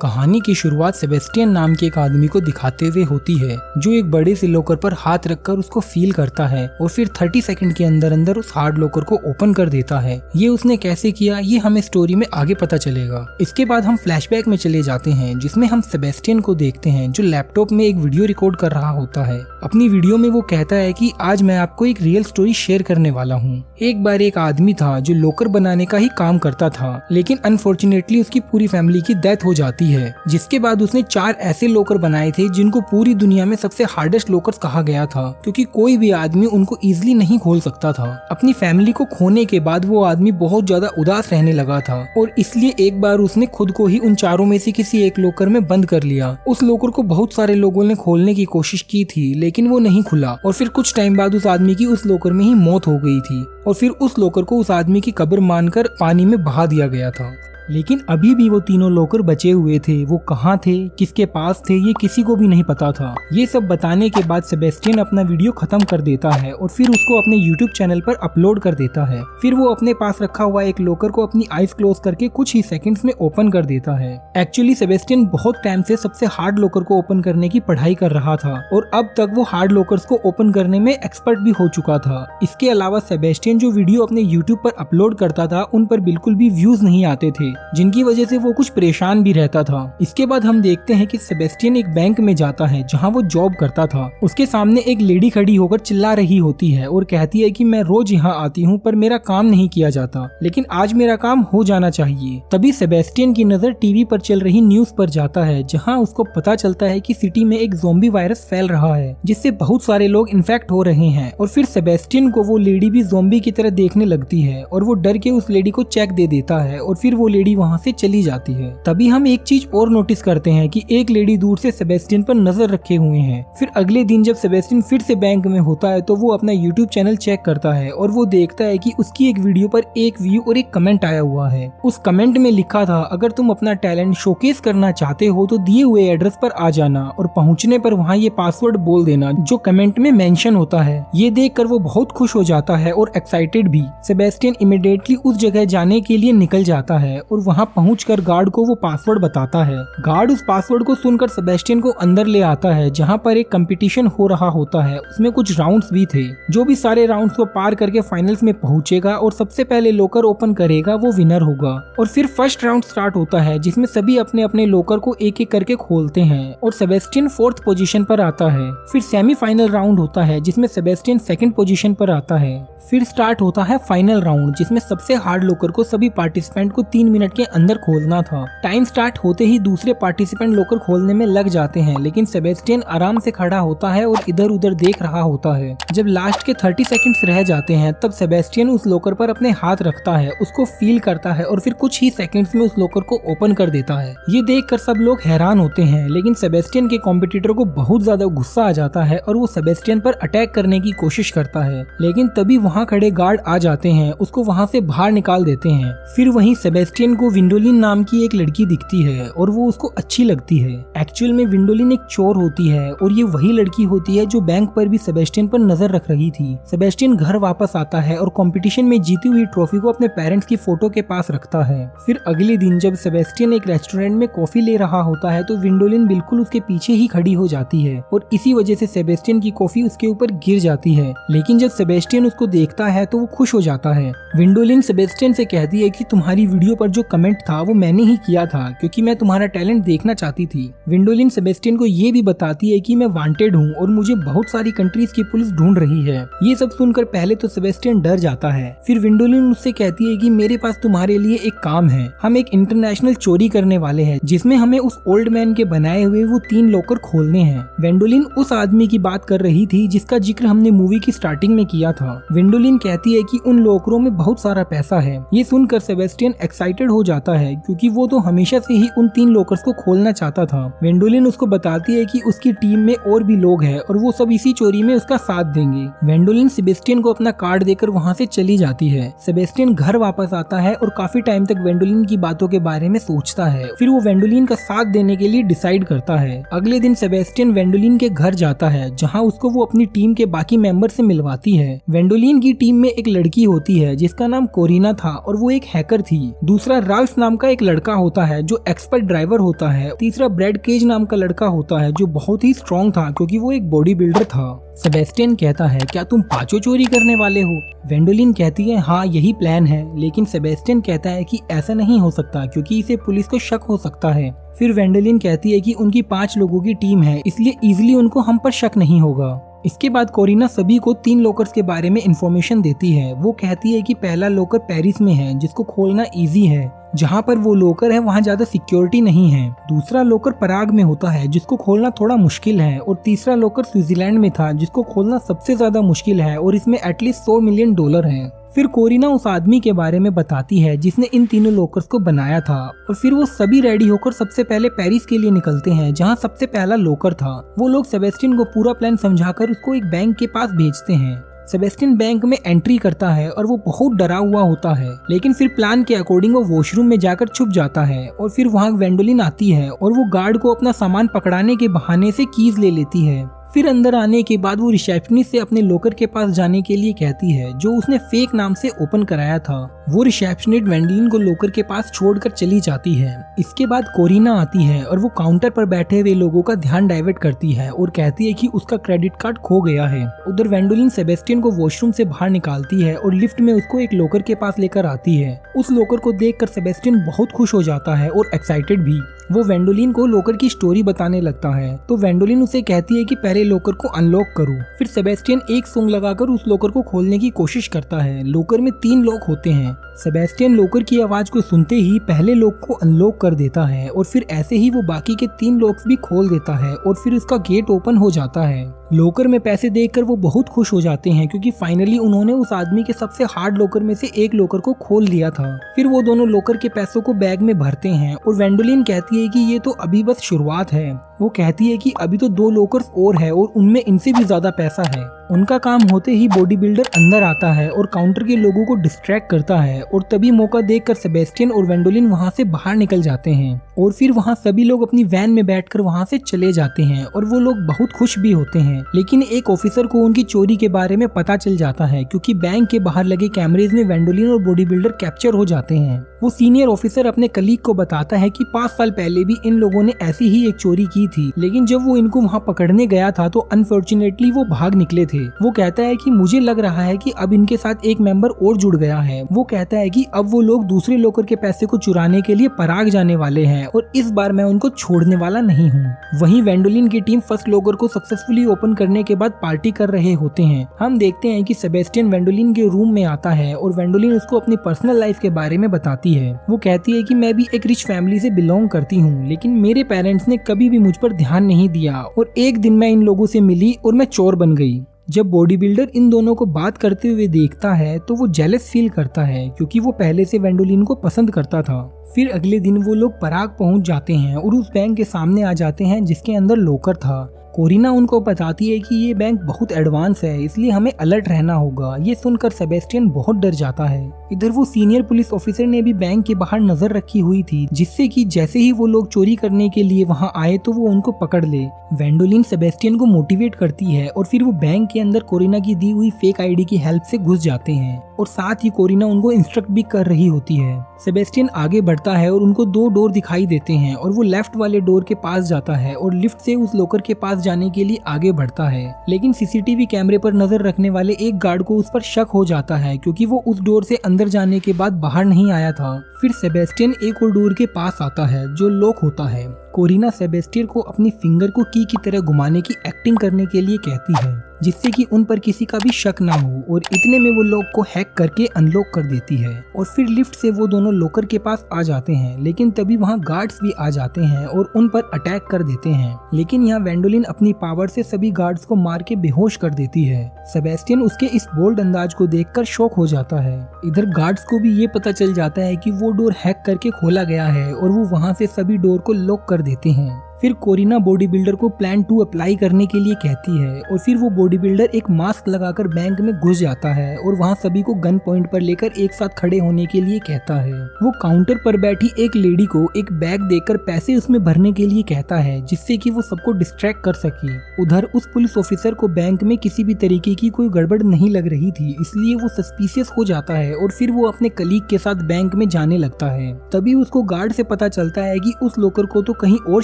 कहानी की शुरुआत सेबेस्टियन नाम के एक आदमी को दिखाते हुए होती है जो एक बड़े से लॉकर पर हाथ रखकर उसको फील करता है और फिर 30 सेकंड के अंदर अंदर उस हार्ड लॉकर को ओपन कर देता है। ये उसने कैसे किया ये हमें स्टोरी में आगे पता चलेगा। इसके बाद हम फ्लैशबैक में चले जाते हैं जिसमें हम सेबेस्टियन को देखते हैं जो लैपटॉप में एक वीडियो रिकॉर्ड कर रहा होता है। अपनी वीडियो में वो कहता है कि आज मैं आपको एक रियल स्टोरी शेयर करने वाला हूँ। एक बार एक आदमी था जो लॉकर बनाने का ही काम करता था, लेकिन अनफॉर्चुनेटली उसकी पूरी फैमिली की डेथ हो जाती है, जिसके बाद उसने 4 ऐसे लॉकर बनाए थे जिनको पूरी दुनिया में सबसे हार्डेस्ट लॉकर्स कहा गया था, क्योंकि कोई भी आदमी उनको इजीली नहीं खोल सकता था। अपनी फैमिली को खोने के बाद वो आदमी बहुत ज्यादा उदास रहने लगा था और इसलिए एक बार उसने खुद को ही उन चारों में से किसी एक लॉकर में बंद कर लिया। उस लॉकर को बहुत सारे लोगों ने खोलने की कोशिश की थी लेकिन वो नहीं खुला और फिर कुछ टाइम बाद उस आदमी की उस लॉकर में ही मौत हो गई थी और फिर उस लॉकर को उस आदमी की कब्र मानकर पानी में बहा दिया गया था। लेकिन अभी भी वो तीनों लॉकर बचे हुए थे। वो कहाँ थे, किसके पास थे, ये किसी को भी नहीं पता था। ये सब बताने के बाद सेबेस्टियन अपना वीडियो खत्म कर देता है और फिर उसको अपने यूट्यूब चैनल पर अपलोड कर देता है। फिर वो अपने पास रखा हुआ एक लॉकर को अपनी आईज क्लोज करके कुछ ही सेकंड्स में ओपन कर देता है। एक्चुअली सेबेस्टियन बहुत टाइम से सबसे हार्ड लॉकर को ओपन करने की पढ़ाई कर रहा था और अब तक वो हार्ड लॉकर्स को ओपन करने में एक्सपर्ट भी हो चुका था। इसके अलावा सेबेस्टियन जो वीडियो अपने यूट्यूब पर अपलोड करता था उन पर बिल्कुल भी व्यूज नहीं आते थे, जिनकी वजह से वो कुछ परेशान भी रहता था। इसके बाद हम देखते हैं कि सेबेस्टियन एक बैंक में जाता है जहां वो जॉब करता था। उसके सामने एक लेडी खड़ी होकर चिल्ला रही होती है और कहती है कि मैं रोज यहाँ आती हूँ पर मेरा काम नहीं किया जाता, लेकिन आज मेरा काम हो जाना चाहिए। तभी सेबेस्टियन की नजर टीवी पर चल रही न्यूज पर जाता है जहाँ उसको पता चलता है कि सिटी में एक ज़ॉम्बी वायरस फैल रहा है जिससे बहुत सारे लोग इन्फेक्ट हो रहे हैं। और फिर सेबेस्टियन को वो लेडी भी ज़ॉम्बी की तरह देखने लगती है और वो डर के उस लेडी को चेक दे देता है और फिर वो लेडी वहाँ से चली जाती है। तभी हम एक चीज और नोटिस करते हैं कि एक लेडी दूर से सेबेस्टियन पर नजर रखे हुए हैं। फिर अगले दिन जब सेबेस्टियन फिर से बैंक में होता है तो वो अपना यूट्यूब चैनल चेक करता है और वो देखता है कि उसकी एक वीडियो पर एक व्यू और एक कमेंट आया हुआ है। उस कमेंट में लिखा था, अगर तुम अपना टैलेंट शोकेस करना चाहते हो तो दिए हुए एड्रेस पर आ जाना और पहुंचने पर वहाँ ये पासवर्ड बोल देना जो कमेंट में मेंशन होता है। ये देखकर वो बहुत खुश हो जाता है और एक्साइटेड भी। सेबेस्टियन इमीडिएटली उस जगह जाने के लिए निकल जाता है और वहाँ पहुंचकर गार्ड को वो पासवर्ड बताता है। गार्ड उस पासवर्ड को सुनकर सेबेस्टियन को अंदर ले आता है जहाँ पर एक कंपटीशन हो रहा होता है। उसमें कुछ राउंड्स भी थे। जो भी सारे राउंड्स को पार करके फाइनल्स में पहुंचेगा और सबसे पहले लॉकर ओपन करेगा वो विनर होगा। और फिर फर्स्ट राउंड स्टार्ट होता है जिसमें सभी अपने अपने लॉकर को एक एक करके खोलते हैं और सेबेस्टियन 4th पोजीशन पर आता है। फिर सेमीफाइनल राउंड होता है जिसमें सेबेस्टियन 2nd पोजीशन पर आता है। फिर स्टार्ट होता है फाइनल राउंड जिसमें सबसे हार्ड लॉकर को सभी पार्टिसिपेंट को 3 मिनट के अंदर खोलना था। टाइम स्टार्ट होते ही दूसरे पार्टिसिपेंट लॉकर खोलने में लग जाते हैं, लेकिन सेबेस्टियन आराम से खड़ा होता है और इधर उधर देख रहा होता है। जब लास्ट के 30 सेकंड्स रह जाते हैं तब सेबेस्टियन उस लॉकर पर अपने हाथ रखता है, उसको फील करता है और फिर कुछ ही सेकंड्स में उस लॉकर को ओपन कर देता है। ये देखकर सब लोग हैरान होते हैं, लेकिन सेबेस्टियन के कॉम्पिटिटर को बहुत ज्यादा गुस्सा आ जाता है और वो सेबेस्टियन पर अटैक करने की कोशिश करता है, लेकिन तभी वहाँ खड़े गार्ड आ जाते हैं, उसको वहाँ से बाहर निकाल देते हैं। फिर वहीं सेबेस्टियन को विंडोलिन नाम की एक लड़की दिखती है और वो उसको अच्छी लगती है। एक्चुअल में विंडोलिन एक चोर होती है और ये वही लड़की होती है जो बैंक पर भी सेबेस्टियन पर नजर रख रही थी। सेबेस्टियन घर वापस आता है और कंपटीशन में जीती हुई ट्रॉफी को अपने पेरेंट्स की फोटो के पास रखता है। फिर अगले दिन जब सेबेस्टियन एक रेस्टोरेंट में कॉफी ले रहा होता है तो विंडोलिन बिल्कुल उसके पीछे ही खड़ी हो जाती है और इसी वजह से सेबेस्टियन की कॉफी उसके ऊपर गिर जाती है। लेकिन जब सेबेस्टियन उसको देखता है तो वो खुश हो जाता है। विंडोलिन सेबेस्टियन से कहती है कि तुम्हारी वीडियो पर जो कमेंट था वो मैंने ही किया था क्योंकि मैं तुम्हारा टैलेंट देखना चाहती थी। विंडोलिन सेबेस्टियन को ये भी बताती है कि मैं वांटेड हूँ और मुझे बहुत सारी कंट्रीज की पुलिस ढूंढ रही है। ये सब सुनकर पहले तो सेबेस्टियन डर जाता है। फिर विंडोलिन उससे कहती है कि मेरे पास तुम्हारे लिए एक काम है। हम एक इंटरनेशनल चोरी करने वाले हैं जिसमें हमें उस ओल्ड मैन के बनाए हुए वो 3 लॉकर खोलने हैं। विंडोलिन उस आदमी की बात कर रही थी जिसका जिक्र हमने मूवी की स्टार्टिंग में किया था। विंडोलिन कहती है कि उन लॉकरों में बहुत सारा पैसा है। ये सुनकर सेबेस्टियन एक्साइटेड हो जाता है क्योंकि वो तो हमेशा से ही उन 3 लॉकर्स को खोलना चाहता था। वेंडोलिन उसको बताती है कि उसकी टीम में और भी लोग हैं और वो सब इसी चोरी में उसका साथ देंगे। वेंडोलिन सेबेस्टियन को अपना कार्ड देकर वहाँ से चली जाती है। सेबेस्टियन घर वापस आता है और काफी टाइम तक वेंडोलिन की बातों के बारे में सोचता है। फिर वो वेंडोलिन का साथ देने के लिए डिसाइड करता है। अगले दिन सेबेस्टियन वेंडोलिन के घर जाता है जहाँ उसको वो अपनी टीम के बाकी मेंबर से मिलवाती है। वेंडोलिन की टीम में एक लड़की होती है जिसका नाम कोरिना था और वो एक हैकर थी। दूसरा दूसरा राल्फ नाम का एक लड़का होता है जो एक्सपर्ट ड्राइवर होता है। तीसरा ब्रैड केज नाम का लड़का होता है जो बहुत ही स्ट्रॉन्ग था क्योंकि वो एक बॉडी बिल्डर था। सेबेस्टियन कहता है क्या तुम पांचों चोरी करने वाले हो? वेंडोलिन कहती है हाँ यही प्लान है, लेकिन सेबेस्टियन कहता है कि ऐसा नहीं हो सकता क्योंकि इसे पुलिस को शक हो सकता है। फिर वेंडोलिन कहती है कि उनकी 5 लोगों की टीम है, इसलिए इजीली उनको हम पर शक नहीं होगा। इसके बाद कोरिना सभी को 3 लॉकर्स के बारे में इंफॉर्मेशन देती है। वो कहती है कि पहला लॉकर पेरिस में है जिसको खोलना इजी है, जहाँ पर वो लॉकर है वहाँ ज्यादा सिक्योरिटी नहीं है। दूसरा लॉकर पराग में होता है जिसको खोलना थोड़ा मुश्किल है, और तीसरा लॉकर स्विट्जरलैंड में था जिसको खोलना सबसे ज्यादा मुश्किल है और इसमें एटलीस्ट $100 मिलियन है। फिर कोरिना उस आदमी के बारे में बताती है जिसने इन तीनों लॉकर्स को बनाया था, और फिर वो सभी रेडी होकर सबसे पहले पेरिस के लिए निकलते हैं जहाँ सबसे पहला लॉकर था। वो लोग सेबेस्टियन को पूरा प्लान समझाकर उसको एक बैंक के पास भेजते हैं। सेबेस्टियन बैंक में एंट्री करता है और वो बहुत डरा हुआ होता है, लेकिन फिर प्लान के अकॉर्डिंग वो वॉशरूम में जाकर छुप जाता है। और फिर वहाँ वेंडोलिन आती है और वो गार्ड को अपना सामान पकड़ाने के बहाने से कीज ले लेती है। फिर अंदर आने के बाद वो रिसेप्शनिस्ट से अपने लॉकर के पास जाने के लिए कहती है जो उसने फेक नाम से ओपन कराया था। वो रिसेप्शनिस्ट वेंडोलिन को लॉकर के पास छोड़कर चली जाती है। इसके बाद कोरिना आती है और वो काउंटर पर बैठे हुए लोगों का ध्यान डाइवर्ट करती है और कहती है कि उसका क्रेडिट कार्ड खो गया है। उधर वेंडोलिन सेबेस्टियन को वॉशरूम से बाहर निकालती है और लिफ्ट में उसको एक लॉकर के पास लेकर आती है। उस लॉकर को देखकर सेबेस्टियन बहुत खुश हो जाता है और एक्साइटेड भी। वो वेंडोलिन को लॉकर की स्टोरी बताने लगता है, तो वेंडोलिन उसे कहती है कि पहले लॉकर को अनलॉक करो। फिर सेबेस्टियन एक सॉन्ग लगाकर उस लॉकर को खोलने की कोशिश करता है। लॉकर में 3 लॉक होते हैं। सेबेस्टियन लॉकर की आवाज को सुनते ही पहले लॉक को अनलॉक कर देता है और फिर ऐसे ही वो बाकी के 3 लॉक्स भी खोल देता है और फिर उसका गेट ओपन हो जाता है। लॉकर में पैसे देखकर वो बहुत खुश हो जाते हैं क्योंकि फाइनली उन्होंने उस आदमी के सबसे हार्ड लॉकर में से एक लॉकर को खोल लिया था। फिर वो दोनों लॉकर के पैसों को बैग में भरते हैं और वेंडोलिन कहती है कि ये तो अभी बस शुरुआत है। वो कहती है कि अभी तो 2 लॉकर्स और है और उनमें इनसे भी ज्यादा पैसा है। उनका काम होते ही बॉडी बिल्डर अंदर आता है और काउंटर के लोगों को डिस्ट्रैक्ट करता है, और तभी मौका देखकर सेबेस्टियन और वेंडोलिन वहां से बाहर निकल जाते हैं। और फिर वहां सभी लोग अपनी वैन में बैठकर वहां से चले जाते हैं और वो लोग बहुत खुश भी होते हैं। लेकिन एक ऑफिसर को उनकी चोरी के बारे में पता चल जाता है क्योंकि बैंक के बाहर लगे कैमरेज में वेंडोलिन और बॉडी बिल्डर कैप्चर हो जाते हैं। वो सीनियर ऑफिसर अपने कलीग को बताता है कि 5 साल पहले भी इन लोगों ने ऐसी ही एक चोरी की थी, लेकिन जब वो इनको वहाँ पकड़ने गया था तो अनफॉर्चुनेटली वो भाग निकले थे। वो कहता है कि मुझे लग रहा है कि अब इनके साथ एक मेंबर और जुड़ गया है। वो कहता है कि अब वो लोग दूसरे लॉकर के पैसे को चुराने के लिए पराग जाने वाले हैं और इस बार मैं उनको छोड़ने वाला नहीं हूँ। वहीं वेंडोलिन की टीम फर्स्ट लॉकर को सक्सेसफुली ओपन करने के बाद पार्टी कर रहे होते हैं। हम देखते हैं कि सेबेस्टियन वेंडोलिन के रूम में आता है और वेंडोलिन उसको अपनी पर्सनल लाइफ के बारे में बताती है। वो कहती है कि मैं भी एक रिच फैमिली से बिलोंग करती हूँ, लेकिन मेरे पेरेंट्स ने कभी भी मुझ पर ध्यान नहीं दिया और एक दिन मैं इन लोगों से मिली और मैं चोर बन गई। जब बॉडी बिल्डर इन दोनों को बात करते हुए देखता है तो वो जेलस फील करता है क्योंकि वो पहले से वेंडोलिन को पसंद करता था। फिर अगले दिन वो लोग पराग पहुंच जाते हैं और उस बैंक के सामने आ जाते हैं जिसके अंदर लॉकर था। कोरिना उनको बताती है कि ये बैंक बहुत एडवांस है, इसलिए हमें अलर्ट रहना होगा। ये सुनकर सेबेस्टियन बहुत डर जाता है। इधर वो सीनियर पुलिस ऑफिसर ने भी बैंक के बाहर नजर रखी हुई थी, जिससे कि जैसे ही वो लोग चोरी करने के लिए वहां आए तो वो उनको पकड़ ले। वेंडोलिन सेबेस्टियन को मोटिवेट करती है और फिर वो बैंक के अंदर कोरिना की दी हुई फेक आईडी की हेल्प से घुस जाते हैं और साथ ही कोरिना उनको इंस्ट्रक्ट भी कर रही होती है। सेबेस्टियन आगे बढ़ता है और उनको 2 डोर दिखाई देते हैं और वो लेफ्ट वाले डोर के पास जाता है और लिफ्ट से उस लॉकर के पास जाने के लिए आगे बढ़ता है। लेकिन सीसीटीवी कैमरे पर नजर रखने वाले एक गार्ड को उस पर शक हो जाता है क्योंकि वो उस डोर से अंदर जाने के बाद बाहर नहीं आया था। फिर सेबेस्टियन एक और डोर के पास आता है जो लॉक होता है। कोरिना सेबेस्टियन को अपनी फिंगर को की की तरह घुमाने की एक्टिंग करने के लिए कहती है, जिससे कि उन पर किसी का भी शक ना हो, और इतने में वो लॉक को हैक करके अनलॉक कर देती है। और फिर लिफ्ट से वो दोनों लॉकर के पास आ जाते हैं, लेकिन तभी वहाँ गार्ड्स भी आ जाते हैं और उन पर अटैक कर देते हैं। लेकिन यहाँ वेंडोलिन अपनी पावर से सभी गार्ड्स को मार के बेहोश कर देती है। सेबेस्टियन उसके इस बोल्ड अंदाज को देखकर शॉक हो जाता है। इधर गार्ड्स को भी ये पता चल जाता है कि वो डोर हैक करके खोला गया है और वो वहाँ से सभी डोर को लॉक कर देते हैं। फिर कोरिना बॉडी बिल्डर को प्लान 2 अप्लाई करने के लिए कहती है और फिर वो बॉडी बिल्डर एक मास्क लगाकर बैंक में घुस जाता है और वहाँ सभी को गन पॉइंट पर लेकर एक साथ खड़े होने के लिए कहता है। वो काउंटर पर बैठी एक लेडी को एक बैग देकर पैसे उसमें भरने के लिए कहता है जिससे कि वो सबको डिस्ट्रैक्ट कर सके। उधर उस पुलिस ऑफिसर को बैंक में किसी भी तरीके की कोई गड़बड़ नहीं लग रही थी, इसलिए वो सस्पिशियस हो जाता है और फिर वो अपने कलीग के साथ बैंक में जाने लगता है। तभी उसको गार्ड से पता चलता है कि उस लॉकर को तो कहीं और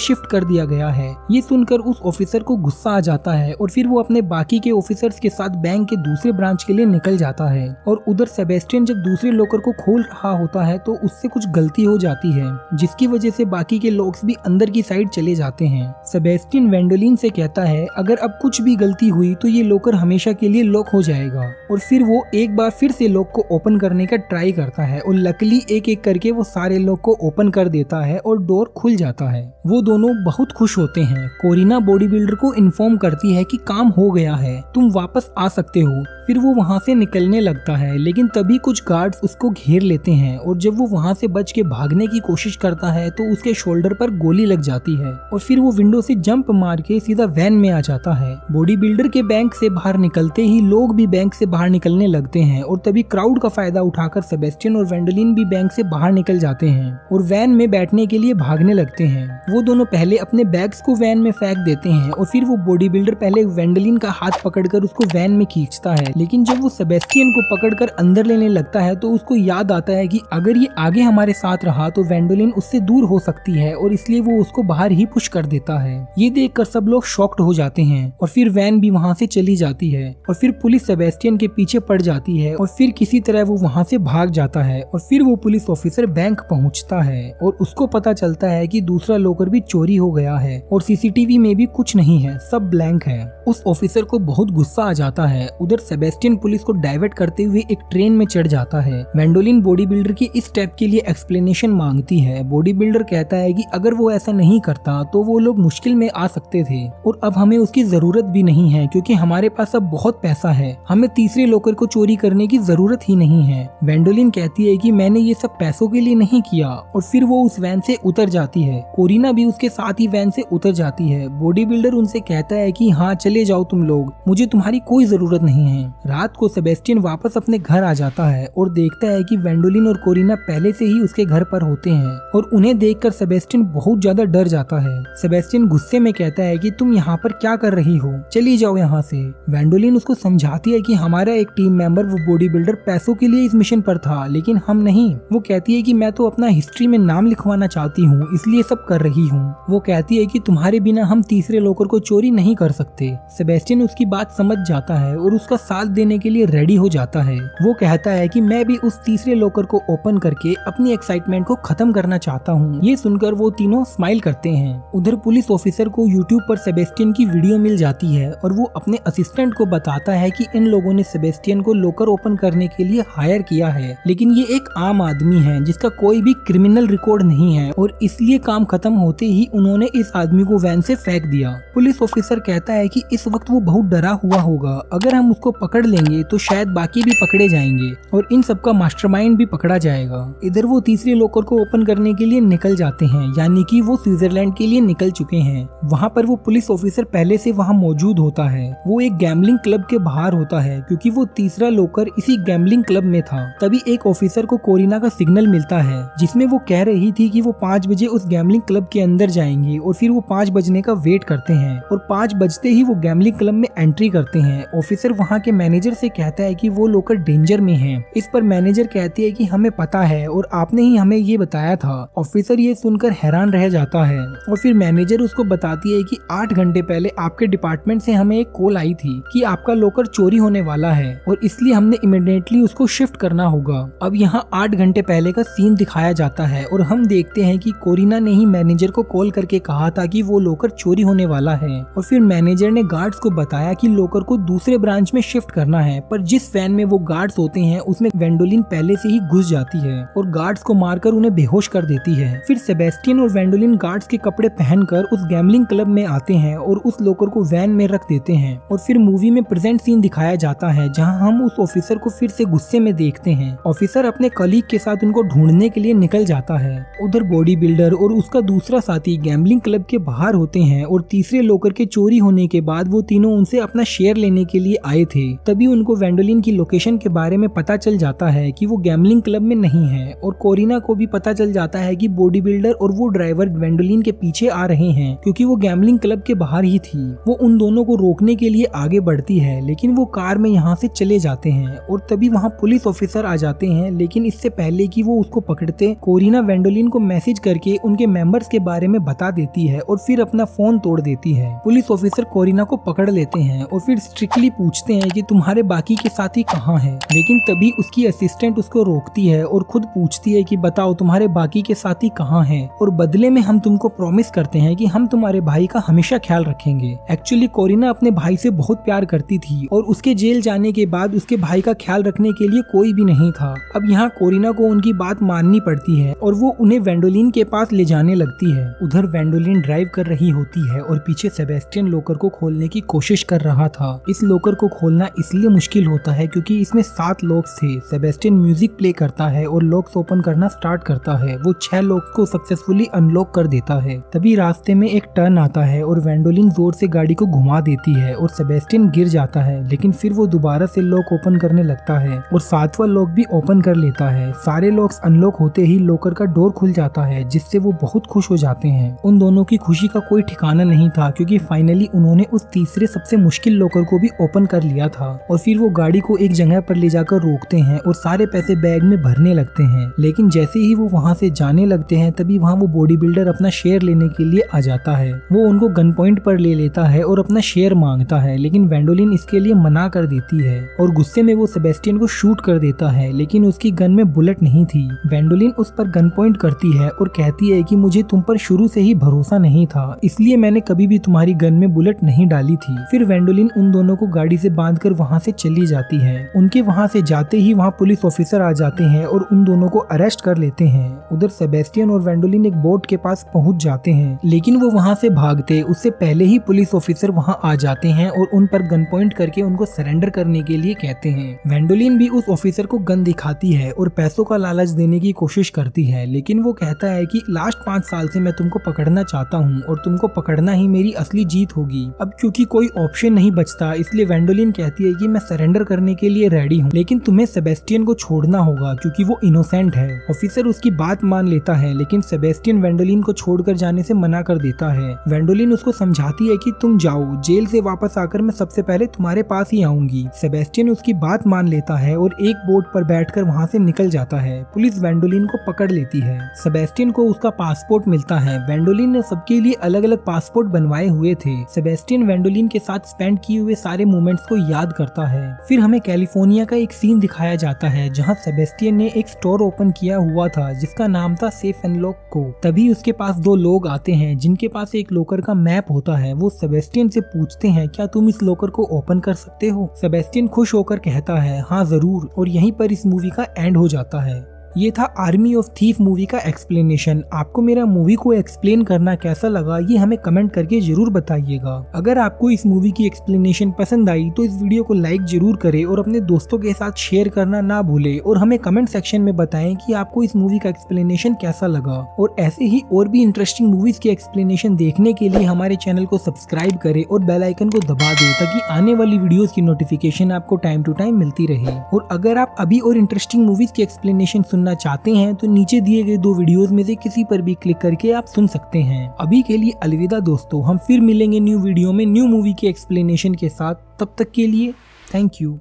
शिफ्ट कर दिया गया है। ये सुनकर उस ऑफिसर को गुस्सा आ जाता है और फिर वो अपने बाकी के ऑफिसर्स के साथ बैंक के दूसरे ब्रांच के लिए निकल जाता है। और उधर सेबेस्टियन जब दूसरे लॉकर को खोल रहा होता है तो उससे कुछ गलती हो जाती है जिसकी वजह से बाकी के लॉक्स भी अंदर की साइड चले जाते हैं। सेबेस्टियन वेंडोलिन से कहता है अगर अब कुछ भी गलती हुई तो ये लॉकर हमेशा के लिए लॉक हो जाएगा। और फिर वो एक बार फिर से लॉक को ओपन करने का ट्राई करता है और लकीली एक एक करके वो सारे लॉक को ओपन कर देता है और डोर खुल जाता है। वो दोनों बहुत खुश होते हैं। कोरिना बॉडी बिल्डर को इन्फॉर्म करती है कि काम हो गया है, तुम वापस आ सकते हो। फिर वो वहाँ से निकलने लगता है लेकिन तभी कुछ गार्ड्स उसको घेर लेते हैं और जब वो वहाँ से बच के भागने की कोशिश करता है तो उसके शोल्डर पर गोली लग जाती है और फिर वो विंडो से जंप मार के सीधा वैन में आ जाता है। बॉडी बिल्डर के बैंक से बाहर निकलते ही लोग भी बैंक से बाहर निकलने लगते हैं और तभी क्राउड का फायदा उठाकर सेबेस्टियन और वेंडोलिन भी बैंक से बाहर निकल जाते हैं और वैन में बैठने के लिए भागने लगते हैं। वो दोनों पहले अपने बैग्स को वैन में फेंक देते हैं और फिर वो बॉडी बिल्डर पहले वेंडोलिन का हाथ पकड़कर उसको वैन में खींचता है, लेकिन जब वो सेबेस्टियन को पकड़कर अंदर लेने लगता है तो उसको याद आता है कि अगर ये आगे हमारे साथ रहा तो वेंडोलिन उससे दूर हो सकती है और इसलिए वो उसको बाहर ही पुश कर देता है। ये देखकर सब लोग शॉक्ड हो जाते हैं और फिर वैन भी वहाँ से चली जाती है और फिर पुलिस सेबेस्टियन के पीछे पड़ जाती है और फिर किसी तरह वो वहाँ से भाग जाता है और फिर वो पुलिस ऑफिसर बैंक पहुँचता है और उसको पता चलता है कि दूसरा लॉकर भी चोरी हो गया है और सीसीटीवी में भी कुछ नहीं है, सब ब्लैंक है। उस ऑफिसर को बहुत गुस्सा आ जाता है। उधर सेबेस्टियन पुलिस को डाइवर्ट करते हुए एक ट्रेन में चढ़ जाता है। वेंडोलिन बॉडी बिल्डर की इस स्टेप के लिए एक्सप्लेनेशन मांगती है। बॉडी बिल्डर कहता है कि अगर वो ऐसा नहीं करता तो वो लोग मुश्किल में आ सकते थे और अब हमें उसकी जरूरत भी नहीं है क्योंकि हमारे पास अब बहुत पैसा है, हमें तीसरे लॉकर को चोरी करने की जरूरत ही नहीं है। वेंडोलिन कहती है कि मैंने ये सब पैसों के लिए नहीं किया और फिर वो उस वैन से उतर जाती है। कोरिना भी उसके साथ ही वैन से उतर जाती है। बॉडी बिल्डर उनसे कहता है कि हाँ चले जाओ तुम लोग, मुझे तुम्हारी कोई जरूरत नहीं है। रात को सेबेस्टियन वापस अपने घर आ जाता है और देखता है कि वेंडोलिन और कोरिना पहले से ही उसके घर पर होते हैं और उन्हें देखकर सेबेस्टियन बहुत ज्यादा डर जाता है। सेबेस्टियन गुस्से में कहता है कि तुम यहाँ पर क्या कर रही हो, चली जाओ यहाँ से। वेंडोलिन उसको समझाती है कि हमारा एक टीम मेंबर वो बॉडी बिल्डर पैसों के लिए इस मिशन पर था लेकिन हम नहीं। वो कहती है कि मैं तो अपना हिस्ट्री में नाम लिखवाना चाहती हूँ इसलिए सब कर रही हूँ। वो कहती है कि तुम्हारे बिना हम तीसरे लॉकर को चोरी नहीं कर सकते। सेबेस्टियन उसकी बात समझ जाता है और उसका साथ देने के लिए रेडी हो जाता है। वो कहता है कि मैं भी उस तीसरे लॉकर को ओपन करके अपनी एक्साइटमेंट को खत्म करना चाहता हूँ। ये सुनकर वो तीनों स्माइल करते हैं। उधर पुलिस ऑफिसर को यूट्यूब पर सेबेस्टियन की वीडियो मिल जाती है और वो अपने असिस्टेंट को बताता है कि इन लोगों ने सेबेस्टियन को लॉकर ओपन करने के लिए हायर किया है लेकिन ये एक आम आदमी है जिसका कोई भी क्रिमिनल रिकॉर्ड नहीं है और इसलिए काम खत्म होते ही उन्होंने इस आदमी को वैन से फेंक दिया। पुलिस ऑफिसर कहता है कि इस वक्त वो बहुत डरा हुआ होगा, अगर हम उसको पकड़ लेंगे तो शायद बाकी भी पकड़े जाएंगे और इन सबका मास्टरमाइंड भी पकड़ा जाएगा। इधर वो तीसरे लॉकर को ओपन करने के लिए निकल जाते हैं, यानी कि वो स्विट्जरलैंड के लिए निकल चुके हैं। वहाँ पर वो पुलिस ऑफिसर पहले से वहाँ मौजूद होता है। वो एक गैम्बलिंग क्लब के बाहर होता है क्योंकि वो तीसरा लॉकर इसी गैम्बलिंग क्लब में था। तभी एक ऑफिसर को कोरिना का सिग्नल मिलता है जिसमें वो कह रही थी कि वो 5 बजे उस गैम्बलिंग क्लब के अंदर जाएंगे और फिर वो 5 बजने का वेट करते हैं और 5 बजते ही वो गैम्बलिंग क्लब में एंट्री करते हैं। ऑफिसर वहाँ के मैनेजर से कहता है कि वो लॉकर डेंजर में है। इस पर मैनेजर कहती है कि हमें पता है और आपने ही हमें ये बताया था। ऑफिसर ये सुनकर हैरान रह जाता है और फिर मैनेजर उसको बताती है कि 8 घंटे पहले आपके डिपार्टमेंट से हमें एक कॉल आई थी कि आपका लॉकर चोरी होने वाला है और इसलिए हमने इमीडिएटली उसको शिफ्ट करना होगा। अब यहाँ 8 घंटे पहले का सीन दिखाया जाता है और हम देखते हैं कि कोरिना ने ही मैनेजर को कॉल करके कहा था कि वो लॉकर चोरी होने वाला है और फिर मैनेजर ने गार्ड्स को बताया कि लॉकर को दूसरे ब्रांच में शिफ्ट करना है। पर जिस वैन में वो गार्ड्स होते हैं उसमें वेंडोलिन पहले से ही घुस जाती है और गार्ड्स को मारकर उन्हें बेहोश कर देती है। फिर सेबेस्टियन और वेंडोलिन गार्ड्स के कपड़े पहनकर उस गैम्बलिंग क्लब में आते हैं और उस लॉकर को वैन में रख देते हैं और फिर मूवी में प्रेजेंट सीन दिखाया जाता है जहां हम उस ऑफिसर को फिर से गुस्से में देखते हैं। ऑफिसर अपने कलीग के साथ उनको ढूंढने के लिए निकल जाता है। उधर बॉडी बिल्डर और उसका दूसरा साथी गैम्बलिंग गैम्बलिंग क्लब के बाहर होते हैं और तीसरे लॉकर के चोरी होने के बाद वो तीनों उनसे अपना शेयर लेने के लिए आए थे। तभी उनको वेंडोलिन की लोकेशन के बारे में पता चल जाता है कि वो गैम्बलिंग क्लब में नहीं है और कोरिना को भी पता चल जाता है कि बॉडी बिल्डर और वो ड्राइवर वेंडोलिन के पीछे आ रहे हैं क्योंकि वो गैम्बलिंग क्लब के बाहर ही थी। वो उन दोनों को रोकने के लिए आगे बढ़ती है लेकिन वो कार में यहाँ से चले जाते हैं और तभी वहाँ पुलिस ऑफिसर आ जाते हैं। लेकिन इससे पहले कि वो उसको पकड़ते, कोरिना वेंडोलिन को मैसेज करके उनके मेंबर्स के बारे में बता देती है और फिर अपना फोन तोड़ देती है। पुलिस ऑफिसर कोरिना को पकड़ लेते हैं और फिर स्ट्रिक्टली पूछते हैं कि तुम्हारे बाकी के साथी कहाँ हैं। लेकिन तभी उसकी असिस्टेंट उसको रोकती है और खुद पूछती है कि बताओ तुम्हारे बाकी के साथी कहाँ हैं और बदले में हम तुमको प्रॉमिस करते हैं कि हम तुम्हारे भाई का हमेशा ख्याल रखेंगे। एक्चुअली कोरिना अपने भाई से बहुत प्यार करती थी और उसके जेल जाने के बाद उसके भाई का ख्याल रखने के लिए कोई भी नहीं था। अब यहाँ कोरिना को उनकी बात माननी पड़ती है और वो उन्हें वेंडोलिन के पास ले जाने लगती है। उधर वेंडोलिन ड्राइव कर रही होती है और पीछे सेबेस्टियन लॉकर को खोलने की कोशिश कर रहा था। इस लॉकर को खोलना इसलिए मुश्किल होता है क्योंकि इसमें 7 लॉक्स थे। सेबेस्टियन म्यूजिक प्ले करता है और लॉक्स ओपन करना स्टार्ट करता है। वो 6 लॉक्स को सक्सेसफुली अनलॉक कर देता है। तभी रास्ते में एक टर्न आता है और वेंडोलिन जोर से गाड़ी को घुमा देती है और सेबेस्टियन गिर जाता है। लेकिन फिर वो दोबारा से लॉक ओपन करने लगता है और 7वां लॉक भी ओपन कर लेता है। सारे लॉक्स अनलॉक होते ही लॉकर का डोर खुल जाता है जिससे वो बहुत खुश हो जाते हैं। उन दोनों की खुशी का कोई ठिकाना नहीं था क्योंकि फाइनली उन्होंने उस तीसरे सबसे मुश्किल लॉकर को भी ओपन कर लिया था। और फिर वो गाड़ी को एक जगह पर ले जाकर रोकते हैं और सारे पैसे बैग में भरने लगते हैं। लेकिन जैसे ही वो वहाँ से जाने लगते हैं तभी वहाँ वो बॉडी बिल्डर अपना शेयर लेने के लिए आ जाता है। वो उनको गन पॉइंट पर ले लेता है और अपना शेयर मांगता है लेकिन वेंडोलिन इसके लिए मना कर देती है और गुस्से में वो सेबेस्टियन को शूट कर देता है। लेकिन उसकी गन में बुलेट नहीं थी। वेंडोलिन उस पर गन पॉइंट करती है और कहती है कि मुझे तुम पर शुरू से ही भरोसा नहीं था, इसलिए मैंने कभी भी तुम्हारी गन में बुलेट नहीं डाली थी। फिर वेंडोलिन उन दोनों को गाड़ी से बांधकर वहाँ से चली जाती है। उनके वहाँ से जाते ही वहाँ पुलिस ऑफिसर आ जाते हैं और उन दोनों को अरेस्ट कर लेते हैं। उधर सेबेस्टियन और वेंडोलिन एक बोट के पास पहुँच जाते हैं लेकिन वो वहाँ से भागते उससे पहले ही पुलिस ऑफिसर वहाँ आ जाते हैं और उन पर गन पॉइंट करके उनको सरेंडर करने के लिए कहते हैं। वेंडोलिन भी उस ऑफिसर को गन दिखाती है और पैसों का लालच देने की कोशिश करती है लेकिन वो कहता है कि लास्ट 5 साल से मैं तुमको पकड़ना चाहता हूँ और तुमको पकड़ना ही मेरी असली जीत होगी। अब क्योंकि कोई ऑप्शन नहीं बचता इसलिए वेंडोलिन कहती है कि मैं सरेंडर करने के लिए रेडी हूँ लेकिन तुम्हें सेबेस्टियन को छोड़ना होगा क्योंकि वो इनोसेंट है। ऑफिसर उसकी बात मान लेता है लेकिन सेबेस्टियन वेंडोलिन को छोड़कर जाने से मना कर देता है। वेंडोलिन उसको समझाती है कि तुम जाओ, जेल से वापस आकर मैं सबसे पहले तुम्हारे पास ही आऊंगी। सेबेस्टियन उसकी बात मान लेता है और एक बोट पर बैठकर वहाँ से निकल जाता है। पुलिस वेंडोलिन को पकड़ लेती है। सेबेस्टियन को उसका पासपोर्ट मिलता है। वेंडोलिन ने सबके लिए अलग अलग पासपोर्ट बनवाए हुए थे। सेबेस्टियन वेंडोलिन के साथ स्पेंड किए हुए सारे मोमेंट्स को याद करता है। फिर हमें कैलिफोर्निया का एक सीन दिखाया जाता है जहाँ सेबेस्टियन ने एक स्टोर ओपन किया हुआ था जिसका नाम था सेफ एंड लॉक को। तभी उसके पास 2 लोग आते हैं जिनके पास एक लॉकर का मैप होता है। वो सेबेस्टियन से पूछते हैं क्या तुम इस लॉकर को ओपन कर सकते हो। सेबेस्टियन खुश होकर कहता है हाँ जरूर, और यहीं पर इस मूवी का एंड हो जाता है। ये था आर्मी ऑफ थीफ मूवी का एक्सप्लेनेशन। आपको मेरा मूवी को एक्सप्लेन करना कैसा लगा ये हमें कमेंट करके जरूर बताइएगा। अगर आपको इस मूवी की एक्सप्लेनेशन पसंद आई तो इस वीडियो को लाइक जरूर करें और अपने दोस्तों के साथ शेयर करना ना भूले और हमें कमेंट सेक्शन में बताएं कि आपको इस मूवी का एक्सप्लेनेशन कैसा लगा। और ऐसे ही और भी इंटरेस्टिंग मूवीज के एक्सप्लेनेशन देखने के लिए हमारे चैनल को सब्सक्राइब करें और बेल आइकन को दबा दें ताकि आने वाली वीडियोस की नोटिफिकेशन आपको टाइम टू टाइम मिलती रहे। और अगर आप अभी और इंटरेस्टिंग मूवीज की एक्सप्लेनेशन सुनना चाहते हैं तो नीचे दिए गए 2 वीडियोस में से किसी पर भी क्लिक करके आप सुन सकते हैं। अभी के लिए अलविदा दोस्तों, हम फिर मिलेंगे न्यू वीडियो में न्यू मूवी के एक्सप्लेनेशन के साथ। तब तक के लिए थैंक यू।